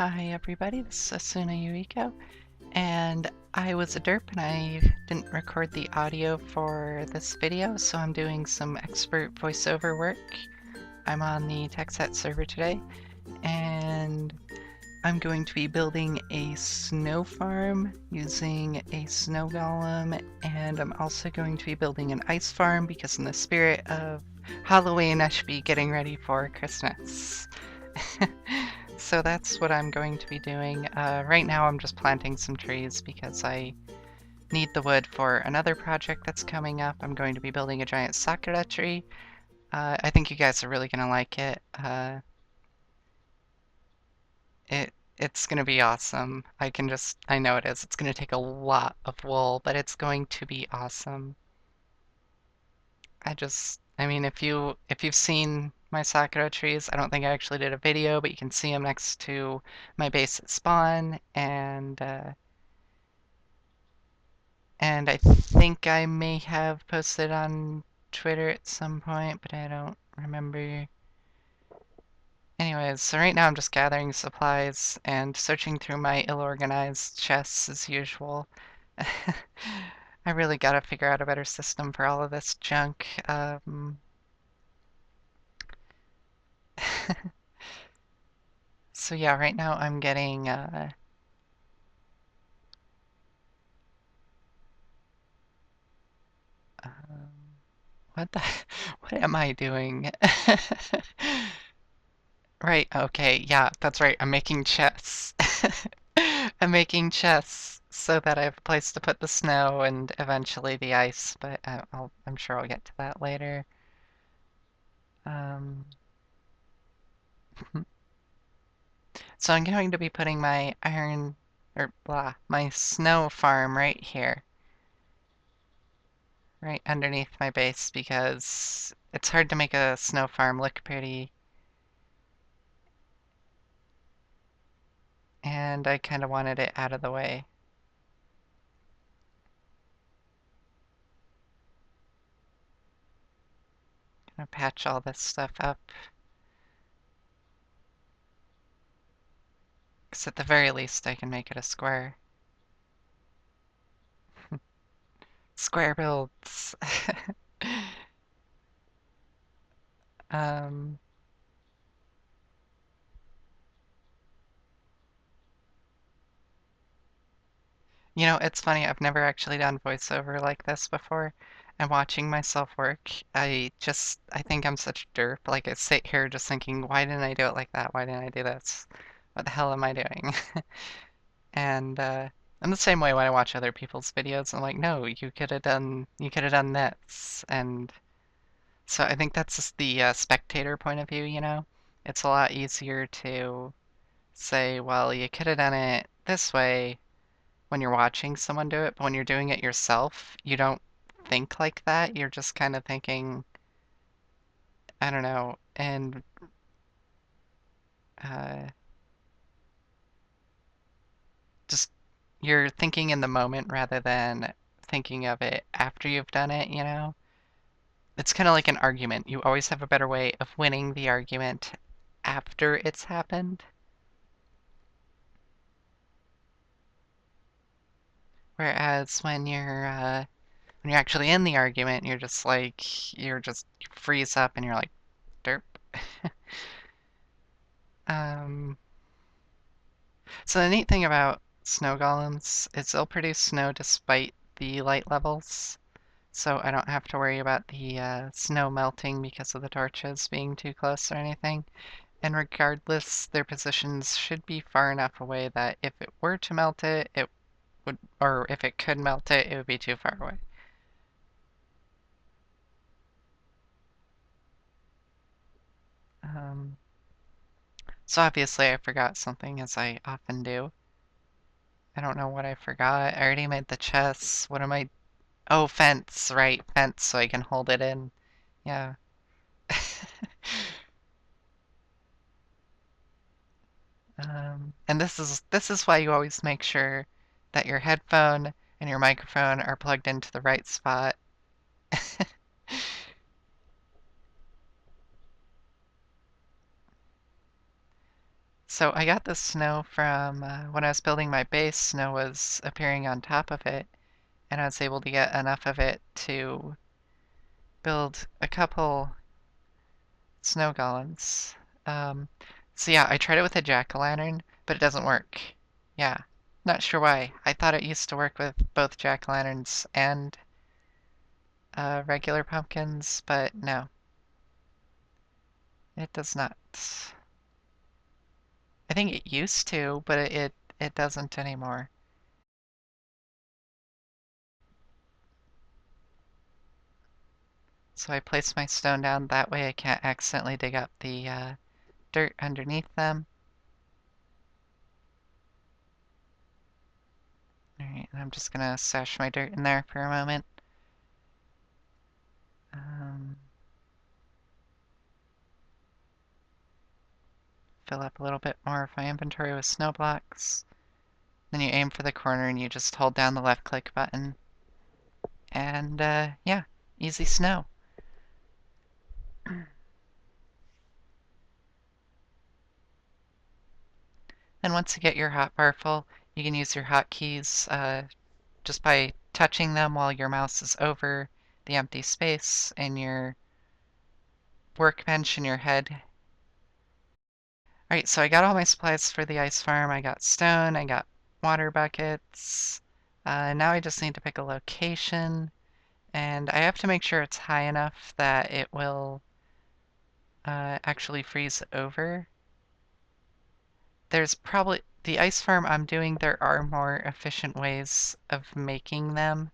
Hi everybody, this is Asunayuiko, and I was a derp and I didn't record the audio for this video, so I'm doing some expert voiceover work. I'm on the TEKSET server today, and I'm going to be building a snow farm using a snow golem, and I'm also going to be building an ice farm because in the spirit of Halloween I should be getting ready for Christmas. So that's what I'm going to be doing. Right now I'm just planting some trees because I need the wood for another project that's coming up. I'm going to be building a giant sakura tree. I think you guys are really going to like it. It's going to be awesome. I know it is. It's going to take a lot of wool, but it's going to be awesome. I mean, if you've seen my sakura trees, I don't think I actually did a video, but you can see them next to my base at spawn, and I think I may have posted on Twitter at some point, but I don't remember. Anyways, so right now I'm just gathering supplies and searching through my ill-organized chests as usual. I really gotta figure out a better system for all of this junk. So yeah, right now I'm getting, um, what the, what am I doing? Right, okay, yeah, that's right, I'm making chests. I'm making chests so that I have a place to put the snow and eventually the ice, but I'm sure I'll get to that later. Um, so I'm going to be putting my my snow farm right here, right underneath my base because it's hard to make a snow farm look pretty, and I kind of wanted it out of the way. Gonna patch all this stuff up. Because at the very least I can make it a square. Square builds. Um, you know, it's funny, I've never actually done voiceover like this before. And watching myself work, I think I'm such a derp. Like, I sit here just thinking, why didn't I do it like that? Why didn't I do this? What the hell am I doing? And, I'm the same way when I watch other people's videos. I'm like, no, you could have done this. And so I think that's just the spectator point of view, you know? It's a lot easier to say, well, you could have done it this way when you're watching someone do it, but when you're doing it yourself, you don't think like that. You're just kind of thinking, I don't know, and uh, just you're thinking in the moment rather than thinking of it after you've done it, you know? It's kind of like an argument. You always have a better way of winning the argument after it's happened. Whereas when you're actually in the argument, you freeze up and you're like, derp. Um, so the neat thing about snow golems is they'll produce snow despite the light levels. So I don't have to worry about the snow melting because of the torches being too close or anything. And regardless, their positions should be far enough away that if it were to melt it, or if it could melt it, it would be too far away. Um, so obviously I forgot something, as I often do. I don't know what I forgot. I already made the chests. What am I? Oh, fence, right, fence, so I can hold it in. Yeah. And this is why you always make sure that your headphone and your microphone are plugged into the right spot. So I got the snow from when I was building my base. Snow was appearing on top of it, and I was able to get enough of it to build a couple snow golems. Um, so yeah, I tried it with a jack-o'-lantern, but it doesn't work. Yeah, not sure why. I thought it used to work with both jack-o'-lanterns and regular pumpkins, but no, it does not. I think it used to, but it doesn't anymore. So I place my stone down, that way I can't accidentally dig up the dirt underneath them. Alright, and I'm just gonna stash my dirt in there for a moment. Fill up a little bit more of my inventory with snow blocks. Then you aim for the corner and you just hold down the left click button. And yeah, easy snow. And once you get your hotbar full, you can use your hotkeys just by touching them while your mouse is over the empty space in your workbench in your head. Alright, so I got all my supplies for the ice farm. I got stone, I got water buckets. Now I just need to pick a location, and I have to make sure it's high enough that it will actually freeze over. There's probably the ice farm I'm doing, there are more efficient ways of making them.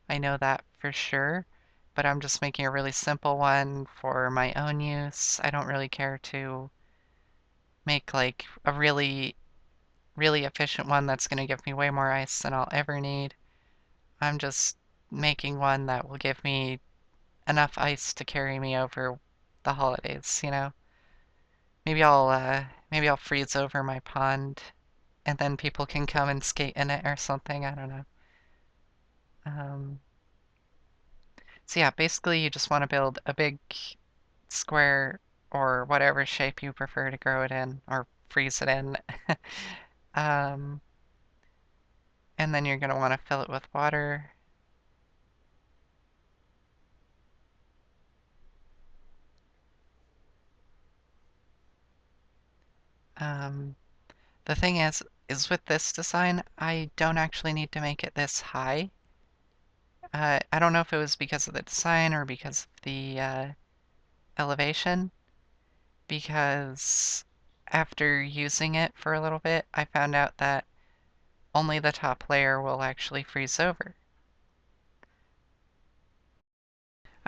I know that for sure, but I'm just making a really simple one for my own use. I don't really care to make like a really efficient one that's going to give me way more ice than I'll ever need. I'm just making one that will give me enough ice to carry me over the holidays, you know? Maybe I'll freeze over my pond and then people can come and skate in it or something, I don't know. So yeah, basically you just want to build a big square or whatever shape you prefer to grow it in or freeze it in. um, and then you're going to want to fill it with water. The thing is with this design, I don't actually need to make it this high. I don't know if it was because of the design or because of the elevation, because after using it for a little bit, I found out that only the top layer will actually freeze over.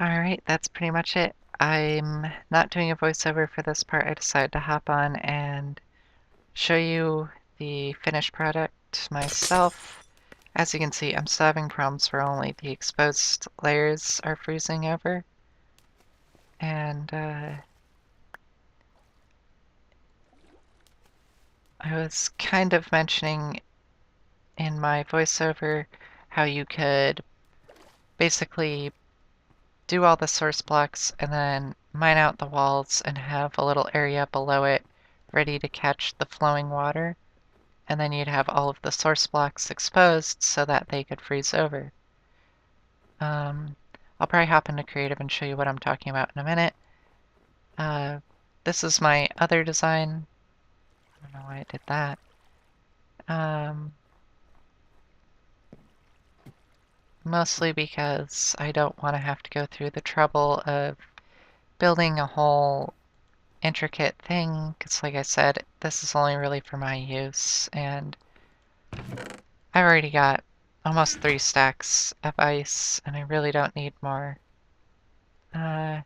Alright, that's pretty much it. I'm not doing a voiceover for this part. I decided to hop on and show you the finished product myself. As you can see, I'm still having problems where only the exposed layers are freezing over. And I was kind of mentioning in my voiceover how you could basically do all the source blocks and then mine out the walls and have a little area below it ready to catch the flowing water. And then you'd have all of the source blocks exposed so that they could freeze over. I'll probably hop into creative and show you what I'm talking about in a minute. This is my other design. I don't know why I did that. Mostly because I don't want to have to go through the trouble of building a whole intricate thing, because like I said, this is only really for my use, and I've already got almost 3 stacks of ice, and I really don't need more. Yeah,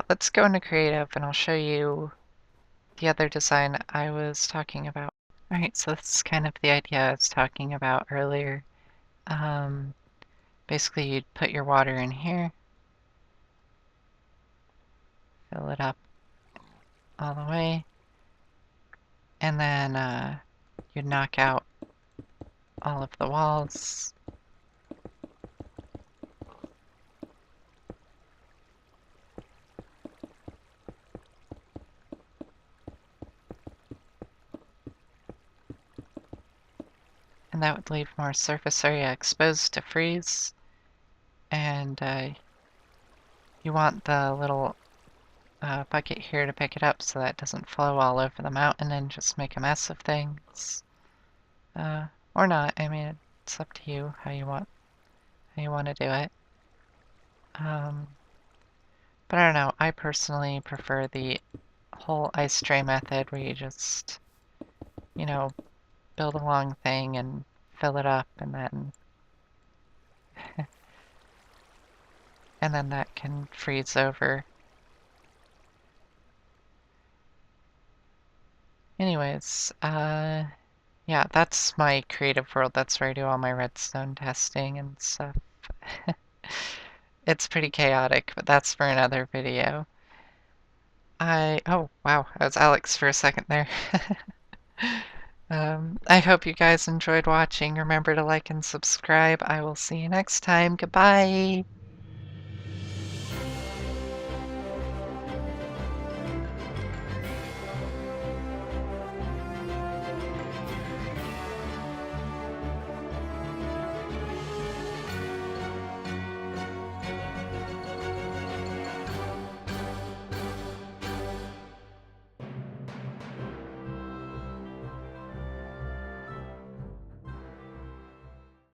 let's go into creative, and I'll show you the other design I was talking about. Alright, so this is kind of the idea I was talking about earlier. Basically, you'd put your water in here, fill it up all the way, and then you'd knock out all of the walls. and that would leave more surface area exposed to freeze. And you want the little bucket here to pick it up so that it doesn't flow all over the mountain and just make a mess of things. Or not. I mean, it's up to you how you want to do it. But I don't know. I personally prefer the whole ice tray method where you just, you know, build a long thing and fill it up, and then that can freeze over. Anyways, yeah, that's my creative world. That's where I do all my redstone testing and stuff. It's pretty chaotic, but that's for another video. Oh, wow, I was Alex for a second there. I hope you guys enjoyed watching. Remember to like and subscribe. I will see you next time. Goodbye.